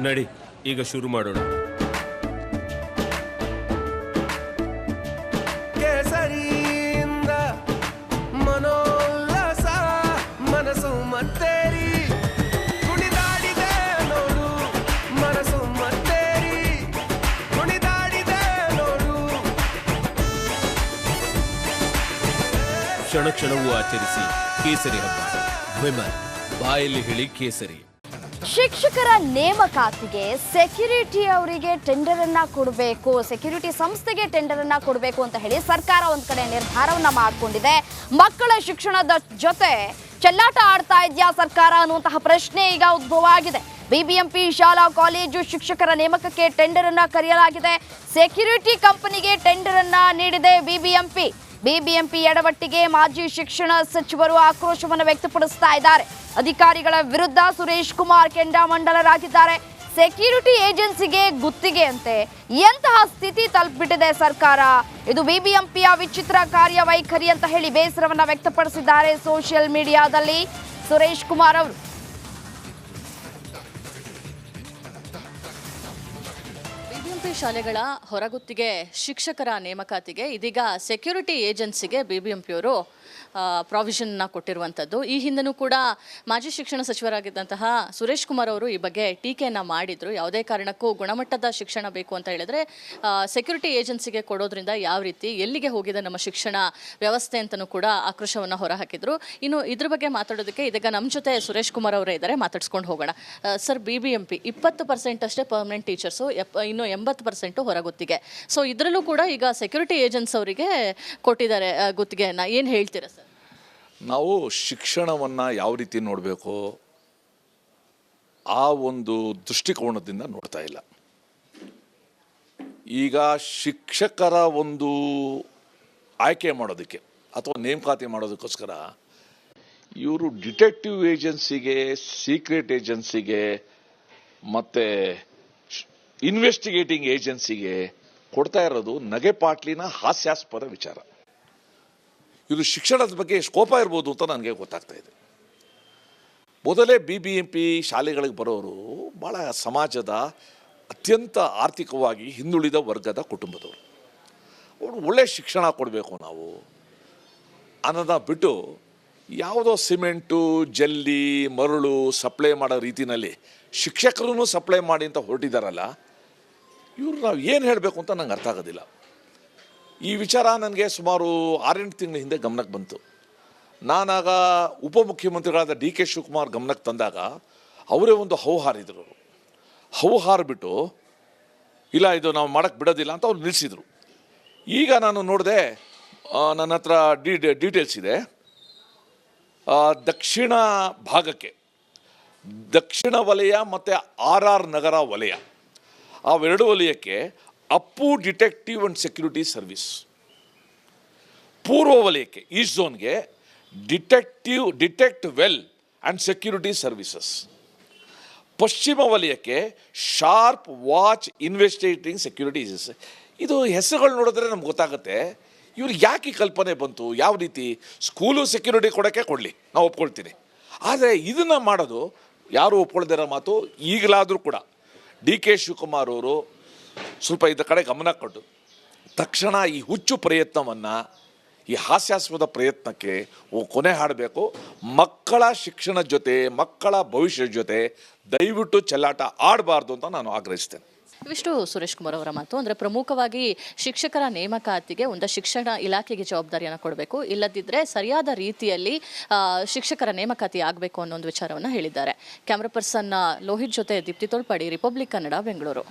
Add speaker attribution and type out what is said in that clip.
Speaker 1: ನಡಿ ಈಗ ಶುರು ಮಾಡೋಣ. ಕೇಸರಿಯಿಂದ ಮನೋಲ್ಲಾಸ ಮನಸ್ಸು ಮತ್ತೇರಿ ಕುಣಿದಾಡಿದೆ ನೋಡು, ಮನಸ್ಸು ಮತ್ತೇರಿ ಕುಣಿದಾಡಿದೆ ನೋಡು. ಕ್ಷಣ ಕ್ಷಣವೂ ಆಚರಿಸಿ ಕೇಸರಿ ಹಬ್ಬ. ವಿಮಲ್ ಬಾಯಲ್ಲಿ ಹೇಳಿ ಕೇಸರಿ.
Speaker 2: ಶಿಕ್ಷಕರ ನೇಮಕಾತಿಗೆ ಸೆಕ್ಯೂರಿಟಿ ಅವರಿಗೆ ಟೆಂಡರ್ ಅನ್ನ ಕೊಡಬೇಕು, ಸೆಕ್ಯೂರಿಟಿ ಸಂಸ್ಥೆಗೆ ಟೆಂಡರ್ ಅನ್ನ ಕೊಡಬೇಕು ಅಂತ ಹೇಳಿ ಸರ್ಕಾರ ಒಂದ್ ಕಡೆ ನಿರ್ಧಾರವನ್ನ ಮಾಡಿಕೊಂಡಿದೆ. ಮಕ್ಕಳ ಶಿಕ್ಷಣದ ಜೊತೆ ಚೆಲ್ಲಾಟ ಆಡ್ತಾ ಇದೆಯಾ ಸರ್ಕಾರ ಅನ್ನುವಂತಹ ಪ್ರಶ್ನೆ ಈಗ ಉದ್ಭವ ಆಗಿದೆ. ಬಿಬಿಎಂಪಿ ಶಾಲಾ ಕಾಲೇಜು ಶಿಕ್ಷಕರ ನೇಮಕಕ್ಕೆ ಟೆಂಡರ್ ಅನ್ನ ಕರೆಯಲಾಗಿದೆ. ಸೆಕ್ಯೂರಿಟಿ ಕಂಪನಿಗೆ ಟೆಂಡರ್ ಅನ್ನ ನೀಡಿದೆ ಬಿಬಿಎಂಪಿ ಎಡವಟ್ಟಿಗೆ ಮಾಜಿ ಶಿಕ್ಷಣ ಸಚಿವರು ಆಕ್ರೋಶವನ್ನು ವ್ಯಕ್ತಪಡಿಸ್ತಾ ಇದ್ದಾರೆ. ಅಧಿಕಾರಿಗಳ ವಿರುದ್ಧ ಸುರೇಶ್ ಕುಮಾರ್ ಕೆಂಡಾಮಂಡಲರಾಗಿದ್ದಾರೆ. ಸೆಕ್ಯೂರಿಟಿ ಏಜೆನ್ಸಿಗೆ ಗುತ್ತಿಗೆ ಅಂತೆ. ಎಂತಹ ಸ್ಥಿತಿ ತಲುಪಿಬಿಟ್ಟಿದೆ ಸರ್ಕಾರ. ಇದು ಬಿಬಿಎಂಪಿಯ ವಿಚಿತ್ರ ಕಾರ್ಯವೈಖರಿ ಅಂತ ಹೇಳಿ ಬೇಸರವನ್ನ ವ್ಯಕ್ತಪಡಿಸಿದ್ದಾರೆ ಸೋಷಿಯಲ್ ಮೀಡಿಯಾದಲ್ಲಿ ಸುರೇಶ್ ಕುಮಾರ್ ಅವರು.
Speaker 3: ಶಾಲೆಗಳ ಹೊರಗುತ್ತಿಗೆ ಶಿಕ್ಷಕರ ನೇಮಕಾತಿಗೆ ಇದೀಗ ಸೆಕ್ಯೂರಿಟಿ ಏಜೆನ್ಸಿಗೆ ಬಿಬಿಎಂಪಿಯವರು ಪ್ರಾವಿಷನ್ನ ಕೊಟ್ಟಿರುವಂಥದ್ದು. ಈ ಹಿಂದೆನೂ ಕೂಡ ಮಾಜಿ ಶಿಕ್ಷಣ ಸಚಿವರಾಗಿದ್ದಂತಹ ಸುರೇಶ್ ಕುಮಾರ್ ಅವರು ಈ ಬಗ್ಗೆ ಟೀಕೆಯನ್ನು ಮಾಡಿದರು. ಯಾವುದೇ ಕಾರಣಕ್ಕೂ ಗುಣಮಟ್ಟದ ಶಿಕ್ಷಣ ಬೇಕು ಅಂತ ಹೇಳಿದ್ರೆ ಸೆಕ್ಯೂರಿಟಿ ಏಜೆನ್ಸಿಗೆ ಕೊಡೋದ್ರಿಂದ ಯಾವ ರೀತಿ ಎಲ್ಲಿಗೆ ಹೋಗಿದೆ ನಮ್ಮ ಶಿಕ್ಷಣ ವ್ಯವಸ್ಥೆ ಅಂತಲೂ ಕೂಡ ಆಕ್ರೋಶವನ್ನು ಹೊರಹಾಕಿದ್ರು. ಇನ್ನು ಇದ್ರ ಬಗ್ಗೆ ಮಾತಾಡೋದಕ್ಕೆ ಇದೀಗ ನಮ್ಮ ಜೊತೆ ಸುರೇಶ್ ಕುಮಾರ್ ಅವರೇ ಇದ್ದಾರೆ, ಮಾತಾಡ್ಸ್ಕೊಂಡು ಹೋಗೋಣ. ಸರ್, ಬಿಬಿಎಂಪಿ 20% ಅಷ್ಟೇ ಪರ್ಮನೆಂಟ್ ಟೀಚರ್ಸು, ಇನ್ನು 80% ಹೊರಗುತ್ತಿಗೆ. ಸೊ ಇದರಲ್ಲೂ ಕೂಡ ಈಗ ಸೆಕ್ಯೂರಿಟಿ ಏಜೆನ್ಸಿ ಅವರಿಗೆ ಕೊಟ್ಟಿದ್ದಾರೆ ಗುತ್ತಿಗೆಯನ್ನು. ಏನು ಹೇಳ್ತೀರಾ ಸರ್?
Speaker 4: ನಾವು ಶಿಕ್ಷಣವನ್ನು ಯಾವ ರೀತಿ ನೋಡಬೇಕು ಆ ಒಂದು ದೃಷ್ಟಿಕೋನದಿಂದ ನೋಡ್ತಾ ಇಲ್ಲ. ಈಗ ಶಿಕ್ಷಕರ ಒಂದು ಆಯ್ಕೆ ಮಾಡೋದಕ್ಕೆ ಅಥವಾ ನೇಮಕಾತಿ ಮಾಡೋದಕ್ಕೋಸ್ಕರ ಇವರು ಡಿಟೆಕ್ಟಿವ್ ಏಜೆನ್ಸಿಗೆ, ಸೀಕ್ರೆಟ್ ಏಜೆನ್ಸಿಗೆ ಮತ್ತು ಇನ್ವೆಸ್ಟಿಗೇಟಿಂಗ್ ಏಜೆನ್ಸಿಗೆ ಕೊಡ್ತಾ ಇರೋದು ನಗೆಪಾಟ್ಲಿನ ಹಾಸ್ಯಾಸ್ಪದ ವಿಚಾರ. ಇದು ಶಿಕ್ಷಣದ ಬಗ್ಗೆ ಎಷ್ಟು ಕೋಪ ಇರ್ಬೋದು ಅಂತ ನನಗೆ ಗೊತ್ತಾಗ್ತಾ ಇದೆ. ಮೊದಲೇ ಬಿಬಿಎಂಪಿ ಶಾಲೆಗಳಿಗೆ ಬರೋರು ಭಾಳ ಸಮಾಜದ ಅತ್ಯಂತ ಆರ್ಥಿಕವಾಗಿ ಹಿಂದುಳಿದ ವರ್ಗದ ಕುಟುಂಬದವರು. ಅವರು ಒಳ್ಳೆಯ ಶಿಕ್ಷಣ ಕೊಡಬೇಕು ನಾವು ಅನ್ನೋದನ್ನ ಬಿಟ್ಟು ಯಾವುದೋ ಸಿಮೆಂಟು, ಜಲ್ಲಿ, ಮರಳು ಸಪ್ಲೈ ಮಾಡೋ ರೀತಿಯಲ್ಲಿ ಶಿಕ್ಷಕರೂ ಸಪ್ಲೈ ಮಾಡಿ ಅಂತ ಹೊರಟಿದ್ದಾರಲ್ಲ, ಇವರು ನಾವು ಏನು ಹೇಳಬೇಕು ಅಂತ ನಂಗೆ ಅರ್ಥ ಆಗೋದಿಲ್ಲ. ಈ ವಿಚಾರ ನನಗೆ ಸುಮಾರು 6-8 ತಿಂಗಳ ಹಿಂದೆ ಗಮನಕ್ಕೆ ಬಂತು. ನಾನಾಗ ಉಪಮುಖ್ಯಮಂತ್ರಿಗಳಾದ ಡಿ ಕೆ ಶಿವಕುಮಾರ್ ಗಮನಕ್ಕೆ ತಂದಾಗ ಅವರೇ ಒಂದು ಹೌಹಾರಿದ್ರು. ಹೌಹಾರಿಬಿಟ್ಟು ಇಲ್ಲ ಇದು ನಾವು ಮಾಡೋಕ್ಕೆ ಬಿಡೋದಿಲ್ಲ ಅಂತ ಅವ್ರು ನಿಲ್ಲಿಸಿದರು. ಈಗ ನಾನು ನೋಡಿದೆ, ನನ್ನ ಹತ್ರ ಡೀಟೇಲ್ಸ್ ಇದೆ. ದಕ್ಷಿಣ ಭಾಗಕ್ಕೆ ದಕ್ಷಿಣ ವಲಯ ಮತ್ತು RR ನಗರ ವಲಯ, ಅವೆರಡು ವಲಯಕ್ಕೆ Appu detective and security service. ಪೂರ್ವ ವಲಯಕ್ಕೆ ಈಸ್ಟ್ ಝೋನ್ಗೆ detect well and security services. ಪಶ್ಚಿಮ ವಲಯಕ್ಕೆ ಶಾರ್ಪ್ ವಾಚ್ ಇನ್ವೆಸ್ಟಿಗೇಟಿಂಗ್ ಸೆಕ್ಯೂರಿಟಿ. ಇದು ಹೆಸರುಗಳು ನೋಡಿದ್ರೆ ನಮ್ಗೆ ಗೊತ್ತಾಗುತ್ತೆ ಇವ್ರಿಗೆ ಯಾಕೆ ಈ ಕಲ್ಪನೆ ಬಂತು. ಯಾವ ರೀತಿ ಸ್ಕೂಲು ಸೆಕ್ಯೂರಿಟಿ ಕೊಡೋಕ್ಕೆ ಕೊಡಲಿ, ನಾವು ಒಪ್ಕೊಳ್ತೀನಿ. ಆದರೆ ಇದನ್ನು ಮಾಡೋದು ಯಾರು ಒಪ್ಕೊಳ್ದಿರೋ ಮಾತು. ಈಗಲಾದರೂ ಕೂಡ ಡಿ ಕೆ ಶಿವಕುಮಾರ್ ಅವರು ಸ್ವಲ್ಪ ಇದರ ಕಡೆ ಗಮನ ಕೊಟ್ಟು ತಕ್ಷಣ ಈ ಹುಚ್ಚು ಪ್ರಯತ್ನವನ್ನು, ಈ ಹಾಸ್ಯಾಸ್ಪದ ಪ್ರಯತ್ನಕ್ಕೆ ಕೊನೆ ಹಾಡಬೇಕು. ಮಕ್ಕಳ ಶಿಕ್ಷಣದ ಜೊತೆ, ಮಕ್ಕಳ ಭವಿಷ್ಯದ ಜೊತೆ ದಯವಿಟ್ಟು ಚೆಲ್ಲಾಟ ಆಡಬಾರ್ದು ಅಂತ ನಾನು ಆಗ್ರಹಿಸ್ತೇನೆ.
Speaker 3: ಇವಿಷ್ಟು ಸುರೇಶ್ ಕುಮಾರ್ ಅವರ ಮಾತು. ಅಂದರೆ ಪ್ರಮುಖವಾಗಿ ಶಿಕ್ಷಕರ ನೇಮಕಾತಿಗೆ ಒಂದು ಶಿಕ್ಷಣ ಇಲಾಖೆಗೆ ಜವಾಬ್ದಾರಿಯನ್ನು ಕೊಡಬೇಕು, ಇಲ್ಲದಿದ್ದರೆ ಸರಿಯಾದ ರೀತಿಯಲ್ಲಿ ಶಿಕ್ಷಕರ ನೇಮಕಾತಿ ಆಗಬೇಕು ಅನ್ನೋ ಒಂದು ವಿಚಾರವನ್ನು ಹೇಳಿದ್ದಾರೆ. ಕ್ಯಾಮ್ರಾ ಪರ್ಸನ್ ಲೋಹಿತ್ ಜೊತೆ ದೀಪ್ತಿ ತೋಳ್ಪಾಡಿ, ರಿಪಬ್ಲಿಕ್ ಕನ್ನಡ, ಬೆಂಗಳೂರು.